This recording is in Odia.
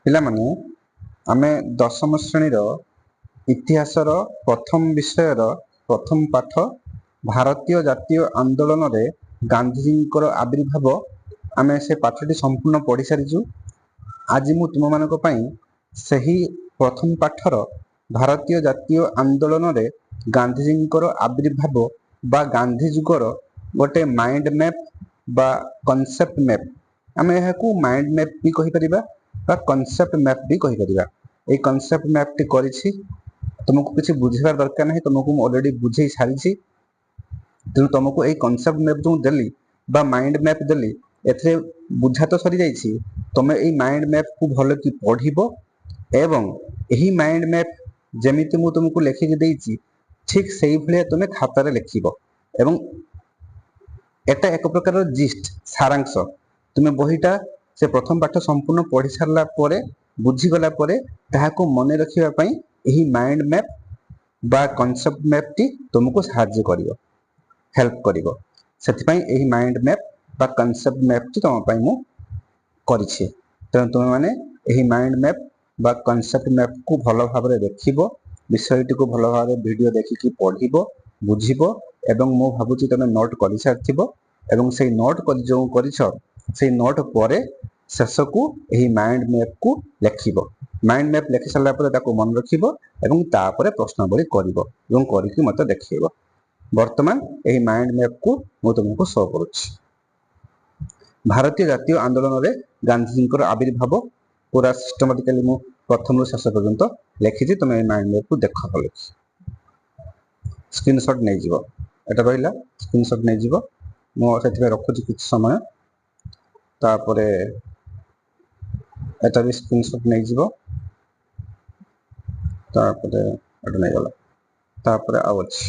ପିଲାମାନେ ଆମେ ଦଶମ ଶ୍ରେଣୀର ଇତିହାସର ପ୍ରଥମ ବିଷୟର ପ୍ରଥମ ପାଠ ଭାରତୀୟ ଜାତୀୟ ଆନ୍ଦୋଳନରେ ଗାନ୍ଧିଜୀଙ୍କର ଆବିର୍ଭାବ ଆମେ ସେ ପାଠଟି ସମ୍ପୂର୍ଣ୍ଣ ପଢ଼ି ସାରିଛୁ। ଆଜି ମୁଁ ତୁମମାନଙ୍କ ପାଇଁ ସେହି ପ୍ରଥମ ପାଠର ଭାରତୀୟ ଜାତୀୟ ଆନ୍ଦୋଳନରେ ଗାନ୍ଧିଜୀଙ୍କର ଆବିର୍ଭାବ ବା ଗାନ୍ଧୀ ଯୁଗର ଗୋଟେ ମାଇଣ୍ଡ ମ୍ୟାପ୍ ବା କନସେପ୍ଟ ମ୍ୟାପ୍, ଆମେ ଏହାକୁ ମାଇଣ୍ଡ ମ୍ୟାପ୍ ବି କହିପାରିବା ବା କନସେପ୍ଟ ମ୍ୟାପ୍ ବି କହିପାରିବା। এই କନସେପ୍ଟ ମ୍ୟାପ୍ଟି କରିଛି, ତୁମକୁ କିଛି ବୁଝିବାର ଦରକାର ନାହିଁ, ତୁମକୁ ମୁଁ ଅଲରେଡ଼ି ବୁଝେଇ ସାରିଛି। ତେଣୁ ତୁମକୁ এই କନସେପ୍ଟ ମ୍ୟାପ୍ ଯେଉଁ ଦେଲି ବା ମାଇଣ୍ଡ ମ୍ୟାପ୍ ଦେଲି, ଏଥିରେ ବୁଝା ତ ସରିଯାଇଛି। ତୁମେ এই ମାଇଣ୍ଡ ମ୍ୟାପ୍କୁ ଭଲକି ପଢ଼ିବ ଏବଂ ଏହି ମାଇଣ୍ଡ ମ୍ୟାପ୍ ଯେମିତି ମୁଁ ତୁମକୁ ଲେଖିକି ଦେଇଛି ଠିକ୍ ସେଇଭଳିଆ ତୁମେ ଖାତାରେ ଲେଖିବ ଏବଂ এটা ଏକ ପ୍ରକାର ଜିଷ୍ଟ ସାରାଂଶ। ତୁମେ ବହିଟା ସେ ପ୍ରଥମ ପାଠ ସମ୍ପୂର୍ଣ୍ଣ ପଢ଼ି ସାରିଲା ପରେ ବୁଝିଗଲା ପରେ ତାହାକୁ ମନେ ରଖିବା ପାଇଁ ଏହି ମାଇଣ୍ଡ ମ୍ୟାପ୍ ବା କନସେପ୍ଟ ମ୍ୟାପ୍ଟି ତୁମକୁ ସାହାଯ୍ୟ କରିବ, ହେଲ୍ପ କରିବ। ସେଥିପାଇଁ ଏହି ମାଇଣ୍ଡ ମ୍ୟାପ୍ ବା କନସେପ୍ଟ ମ୍ୟାପ୍ଟି ତୁମ ପାଇଁ ମୁଁ କରିଛି। ତେଣୁ ତୁମେମାନେ ଏହି ମାଇଣ୍ଡ ମ୍ୟାପ୍ ବା କନସେପ୍ଟ ମ୍ୟାପ୍କୁ ଭଲ ଭାବରେ ଦେଖିବ, ବିଷୟଟିକୁ ଭଲ ଭାବରେ ଭିଡ଼ିଓ ଦେଖିକି ପଢ଼ିବ, ବୁଝିବ ଏବଂ ମୁଁ ଭାବୁଛି ତୁମେ ନୋଟ୍ କରିସାରିଥିବ ଏବଂ ସେଇ ନୋଟ୍ ଯେଉଁ କରିଛ ସେଇ ନୋଟ୍ ପରେ ଶେଷକୁ ଏହି ମାଇଣ୍ଡ ମ୍ୟାପ୍କୁ ଲେଖିବ। ମାଇଣ୍ଡ ମ୍ୟାପ୍ ଲେଖି ସାରିଲା ପରେ ତାକୁ ମନେ ରଖିବ ଏବଂ ତାପରେ ପ୍ରଶ୍ନାବଳୀ କରିବ ଏବଂ କରିକି ମୋତେ ଦେଖେଇବ। ବର୍ତ୍ତମାନ ଏହି ମାଇଣ୍ଡ ମ୍ୟାପ୍କୁ ମୁଁ ତୁମକୁ ଶୋ କରୁଛି। ଭାରତୀୟ ଜାତୀୟ ଆନ୍ଦୋଳନରେ ଗାନ୍ଧିଜୀଙ୍କର ଆବିର୍ଭାବ ପୁରା ସିଷ୍ଟମାଟିକାଲି ମୁଁ ପ୍ରଥମରୁ ଶେଷ ପର୍ଯ୍ୟନ୍ତ ଲେଖିଛି। ତୁମେ ଏହି ମାଇଣ୍ଡ ମ୍ୟାପ୍କୁ ଦେଖ ଭଲକି, ସ୍କ୍ରିନଶଟ୍ ନେଇଯିବ। এটা ରହିଲା, ସ୍କ୍ରିନଶଟ୍ ନେଇଯିବ। ମୁଁ ସେଥିପାଇଁ ରଖୁଛି କିଛି ସମୟ, ତାପରେ এটা ବି ସ୍କ୍ରିନଶଟ୍ ନେଇଯିବ, ତାପରେ ଏଟା ନେଇଗଲା, ତାପରେ ଆଉ ଅଛି।